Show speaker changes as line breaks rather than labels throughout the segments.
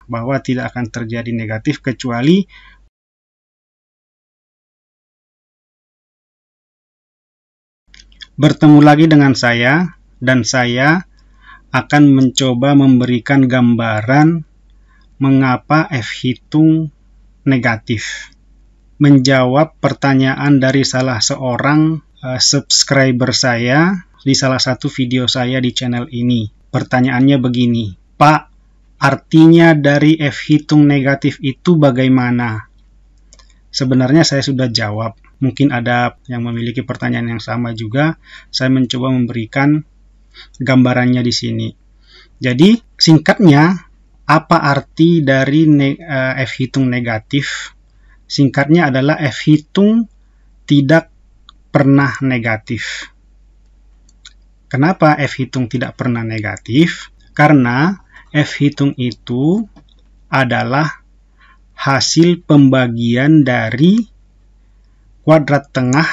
bahwa tidak akan terjadi negatif kecuali bertemu lagi dengan saya, dan saya akan mencoba memberikan gambaran mengapa F-hitung negatif. Menjawab pertanyaan dari salah seorang subscriber saya di salah satu video saya di channel ini. Pertanyaannya begini, Pak, artinya dari F-hitung negatif itu bagaimana? Sebenarnya saya sudah jawab. Mungkin ada yang memiliki pertanyaan yang sama juga. Saya mencoba memberikan gambarannya di sini. Jadi, singkatnya, apa arti dari F-hitung negatif? Singkatnya adalah F-hitung tidak pernah negatif. Kenapa F-hitung tidak pernah negatif? Karena F-hitung itu adalah hasil pembagian dari kuadrat tengah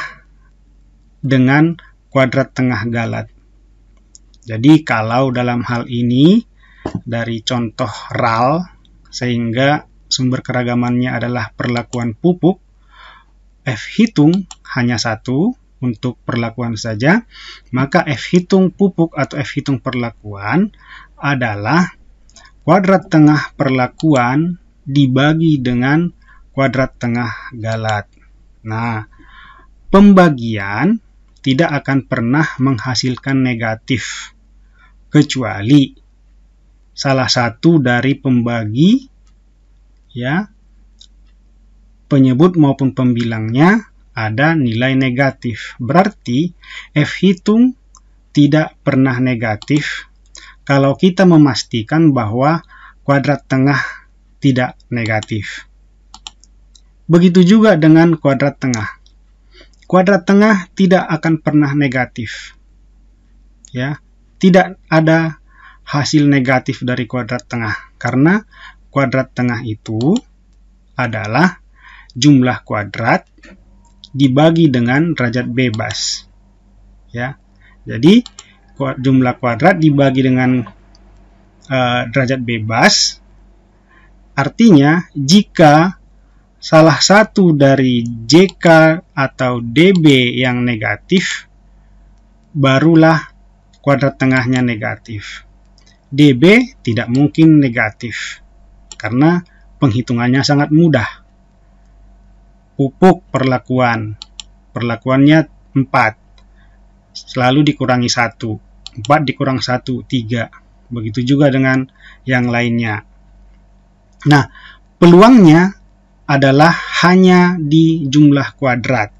dengan kuadrat tengah galat. Jadi kalau dalam hal ini dari contoh RAL, sehingga sumber keragamannya adalah perlakuan pupuk, F-hitung hanya satu untuk perlakuan saja, maka F-hitung pupuk atau F-hitung perlakuan adalah kuadrat tengah perlakuan dibagi dengan kuadrat tengah galat. Nah, pembagian tidak akan pernah menghasilkan negatif, kecuali salah satu dari pembagi, ya, penyebut maupun pembilangnya ada nilai negatif. Berarti F-hitung tidak pernah negatif kalau kita memastikan bahwa kuadrat tengah tidak negatif. Begitu juga dengan kuadrat tengah. Kuadrat tengah tidak akan pernah negatif. Ya, tidak ada hasil negatif dari kuadrat tengah karena kuadrat tengah itu adalah jumlah kuadrat dibagi dengan derajat bebas. Ya. Jadi jumlah kuadrat dibagi dengan derajat bebas artinya jika salah satu dari JK atau DB yang negatif, barulah kuadrat tengahnya negatif. DB tidak mungkin negatif, karena penghitungannya sangat mudah. Pupuk perlakuannya 4, selalu dikurangi 1. 4 dikurang 1, 3. Begitu juga dengan yang lainnya. Nah, peluangnya adalah hanya di jumlah kuadrat.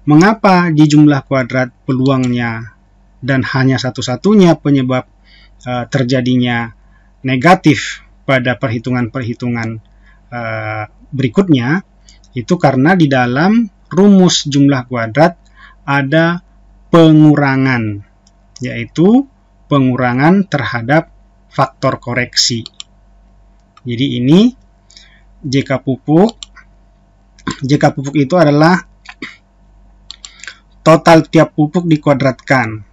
Mengapa di jumlah kuadrat peluangnya dan hanya satu-satunya penyebab terjadinya negatif pada perhitungan-perhitungan berikutnya? Itu karena di dalam rumus jumlah kuadrat ada pengurangan, yaitu pengurangan terhadap faktor koreksi. Jadi ini JK pupuk itu adalah total tiap pupuk dikuadratkan,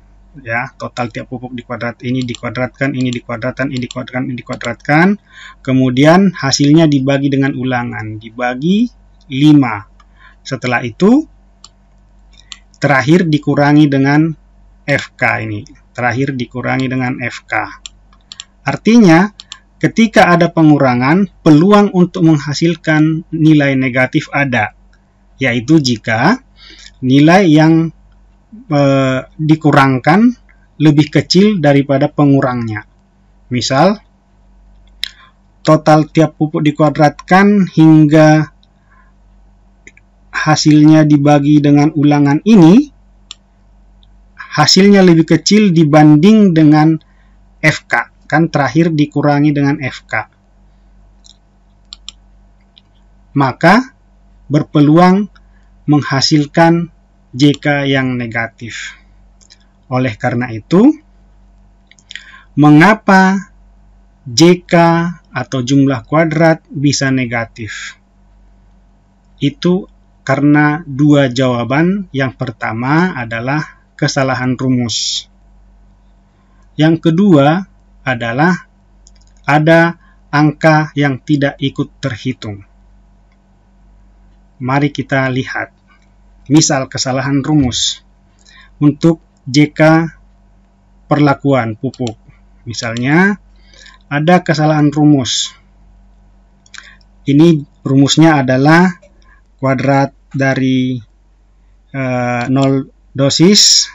ya, total tiap pupuk dikuadrat, ini dikuadratkan, ini dikuadratkan, ini dikuadratkan, ini dikuadratkan, kemudian hasilnya dibagi dengan ulangan, dibagi 5. Setelah itu terakhir dikurangi dengan FK ini, terakhir dikurangi dengan FK. Artinya ketika ada pengurangan, peluang untuk menghasilkan nilai negatif ada, yaitu jika nilai yang dikurangkan lebih kecil daripada pengurangnya. Misal, total tiap pupuk dikuadratkan hingga hasilnya dibagi dengan ulangan ini, hasilnya lebih kecil dibanding dengan FK. Kan terakhir dikurangi dengan FK. Maka berpeluang menghasilkan JK yang negatif. Oleh karena itu, mengapa JK atau jumlah kuadrat bisa negatif? Itu karena dua jawaban. Yang pertama adalah kesalahan rumus. Yang kedua adalah ada angka yang tidak ikut terhitung. Mari kita lihat. Misal kesalahan rumus untuk JK perlakuan pupuk. Misalnya ada kesalahan rumus. Ini rumusnya adalah kuadrat dari 0 dosis,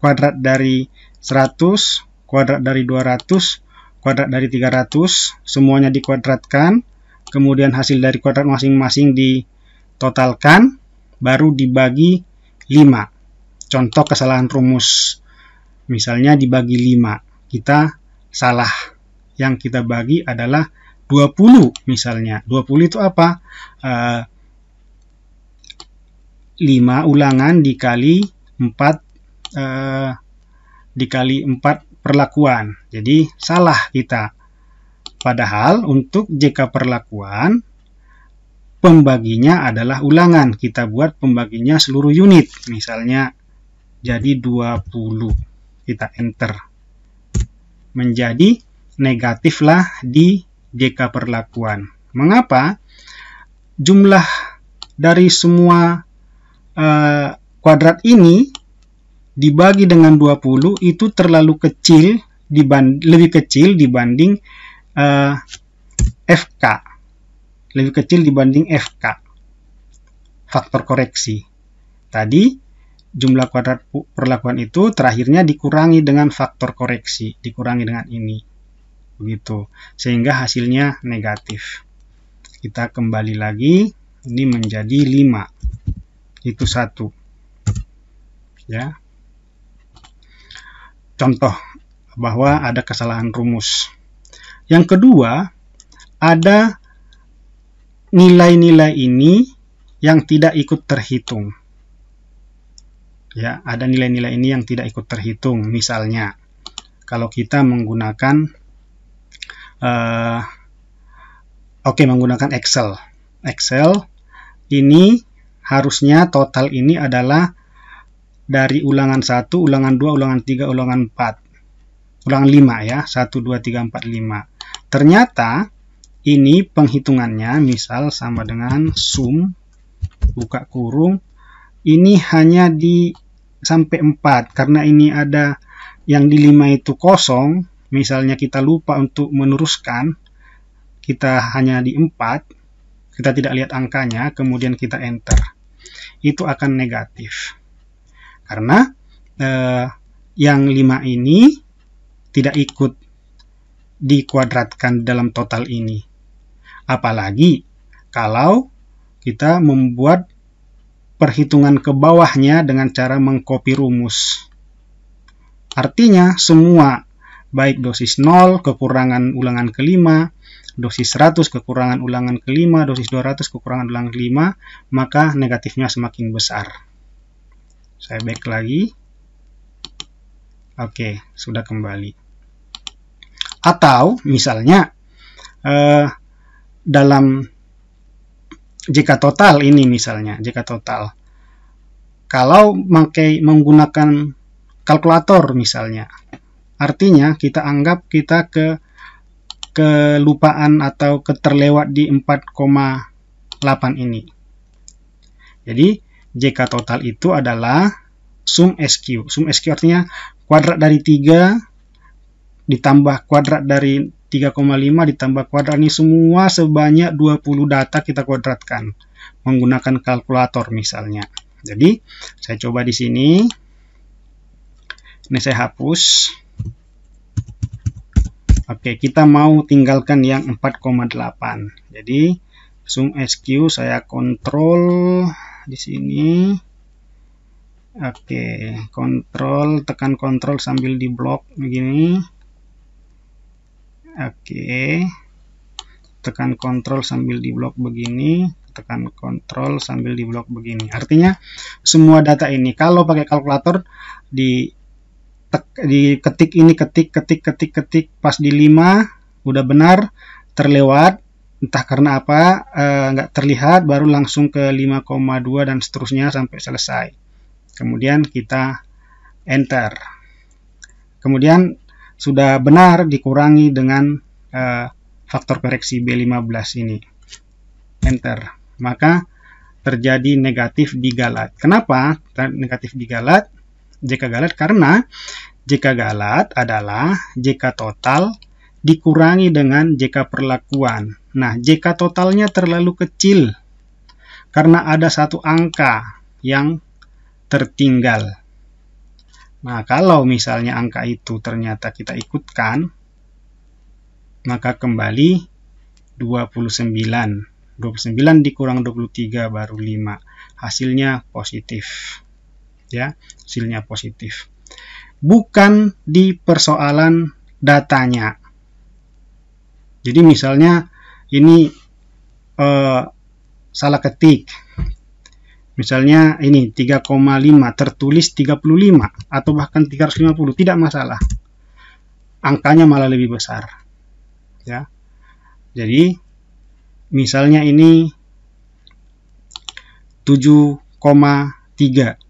kuadrat dari 100, kuadrat dari 200, kuadrat dari 300, semuanya dikuadratkan, kemudian hasil dari kuadrat masing-masing ditotalkan, baru dibagi 5. Contoh kesalahan rumus, misalnya dibagi 5, kita salah. Yang kita bagi adalah 20 misalnya. 20 itu apa? 5 ulangan dikali 4 perlakuan. Jadi salah kita. Padahal untuk JK perlakuan pembaginya adalah ulangan. Kita buat pembaginya seluruh unit. Misalnya jadi 20. Kita enter. Menjadi negatiflah di JK perlakuan. Mengapa? Jumlah dari semua kuadrat ini dibagi dengan 20 itu terlalu kecil, lebih kecil dibanding FK. Lebih kecil dibanding FK. Faktor koreksi. Tadi jumlah kuadrat perlakuan itu terakhirnya dikurangi dengan faktor koreksi. Dikurangi dengan ini. Begitu. Sehingga hasilnya negatif. Kita kembali lagi. Ini menjadi 5. Itu 1. Ya. Contoh bahwa ada kesalahan rumus. Yang kedua, ada nilai-nilai ini yang tidak ikut terhitung. Ya, ada nilai-nilai ini yang tidak ikut terhitung. Misalnya, kalau kita menggunakan menggunakan Excel. Excel ini harusnya total ini adalah dari ulangan 1, ulangan 2, ulangan 3, ulangan 4. Ulangan 5 ya, 1, 2, 3, 4, 5. Ternyata ini penghitungannya misal sama dengan sum, buka kurung, ini hanya di sampai 4. Karena ini ada yang di 5 itu kosong, misalnya kita lupa untuk meneruskan, kita hanya di 4, kita tidak lihat angkanya, kemudian kita enter. Itu akan negatif. Karena yang 5 ini tidak ikut dikuadratkan dalam total ini. Apalagi kalau kita membuat perhitungan ke bawahnya dengan cara mengcopy rumus. Artinya semua, baik dosis 0 kekurangan ulangan ke-5, dosis 100 kekurangan ulangan ke-5, dosis 200 kekurangan ulangan ke-5, maka negatifnya semakin besar. Saya back lagi. Oke, sudah kembali. Atau misalnya dalam JK total ini misalnya, JK total. Kalau menggunakan kalkulator misalnya, artinya kita anggap kita kelupaan atau keterlewat di 4,8 ini. Jadi JK total itu adalah sum SQ. Sum SQ artinya kuadrat dari 3 ditambah kuadrat dari 3,5 ditambah kuadrat ini semua sebanyak 20 data kita kuadratkan menggunakan kalkulator misalnya. Jadi saya coba di sini. Ini saya hapus. Oke, kita mau tinggalkan yang 4,8. Jadi sum SQ saya kontrol di sini. Oke, kontrol, tekan kontrol sambil di blok begini. Oke, tekan kontrol sambil di blok begini, tekan kontrol sambil di blok begini. Artinya semua data ini kalau pakai kalkulator diketik ini, ketik pas di 5 udah benar, terlewat entah karena apa nggak terlihat, baru langsung ke 5,2 dan seterusnya sampai selesai. Kemudian kita enter. Kemudian sudah benar dikurangi dengan faktor koreksi B15 ini. Enter. Maka terjadi negatif digalat. Kenapa negatif digalat? JK galat karena JK galat adalah JK total dikurangi dengan JK perlakuan. Nah, JK totalnya terlalu kecil karena ada satu angka yang tertinggal. Nah, kalau misalnya angka itu ternyata kita ikutkan, maka kembali 29. 29 dikurang 23 baru 5. Hasilnya positif. Ya, hasilnya positif. Bukan di persoalan datanya. Jadi misalnya ini salah ketik. Misalnya ini 3,5 tertulis 35 atau bahkan 350, tidak masalah. Angkanya malah lebih besar. Ya. Jadi misalnya ini 7,3.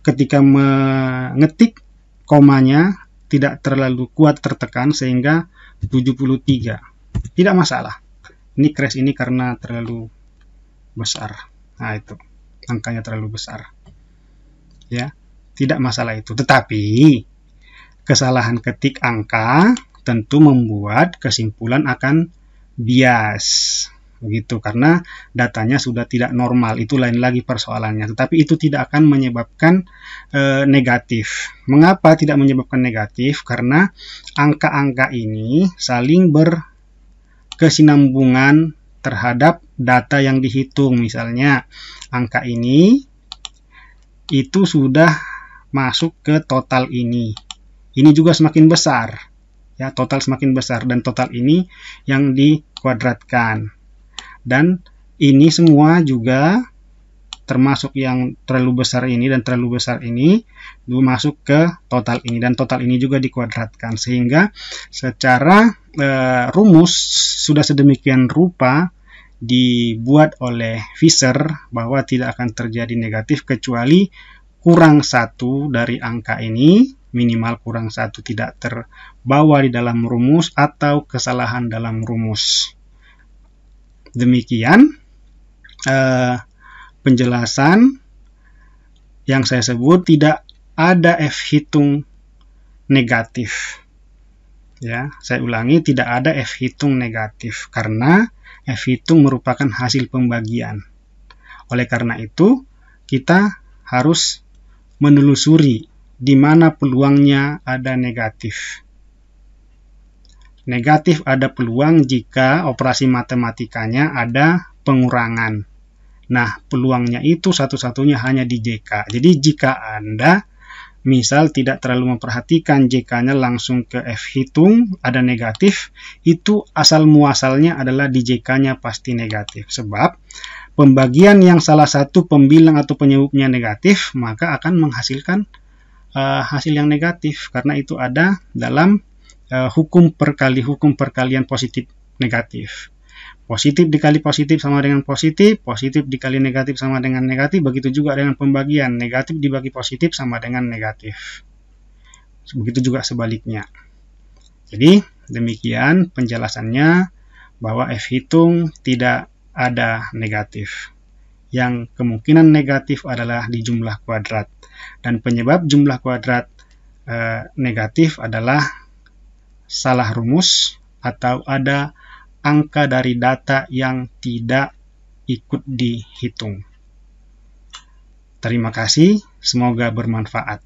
Ketika mengetik komanya tidak terlalu kuat tertekan sehingga 73. Tidak masalah. Ini crash ini karena terlalu besar. Nah, itu angkanya terlalu besar. Ya, tidak masalah itu. Tetapi kesalahan ketik angka tentu membuat kesimpulan akan bias. Begitu, karena datanya sudah tidak normal. Itu lain lagi persoalannya. Tetapi itu tidak akan menyebabkan negatif. Mengapa tidak menyebabkan negatif? Karena angka-angka ini saling berkesinambungan terhadap data yang dihitung. Misalnya angka ini itu sudah masuk ke total ini. Ini juga semakin besar. Ya, total semakin besar dan total ini yang dikuadratkan. Dan ini semua juga termasuk yang terlalu besar ini dan terlalu besar ini masuk ke total ini, dan total ini juga dikuadratkan, sehingga secara rumus sudah sedemikian rupa dibuat oleh Fisher bahwa tidak akan terjadi negatif kecuali kurang satu dari angka ini, minimal kurang satu tidak terbawa di dalam rumus atau kesalahan dalam rumus. Demikian penjelasan yang saya sebut, tidak ada F hitung negatif. Ya, saya ulangi, tidak ada F hitung negatif karena F hitung merupakan hasil pembagian. Oleh karena itu, kita harus menelusuri di mana peluangnya ada negatif. Negatif ada peluang jika operasi matematikanya ada pengurangan. Nah, peluangnya itu satu-satunya hanya di JK. Jadi jika Anda misal tidak terlalu memperhatikan JK-nya langsung ke F hitung, ada negatif, itu asal muasalnya adalah di JK-nya pasti negatif. Sebab pembagian yang salah satu pembilang atau penyebabnya negatif, maka akan menghasilkan hasil yang negatif. Karena itu ada dalam hukum perkalian positif negatif. Positif dikali positif sama dengan positif, positif dikali negatif sama dengan negatif, begitu juga dengan pembagian, negatif dibagi positif sama dengan negatif. Begitu juga sebaliknya. Jadi demikian penjelasannya bahwa F hitung tidak ada negatif. Yang kemungkinan negatif adalah di jumlah kuadrat. Dan penyebab jumlah kuadrat negatif adalah salah rumus atau ada angka dari data yang tidak ikut dihitung. Terima kasih, semoga bermanfaat.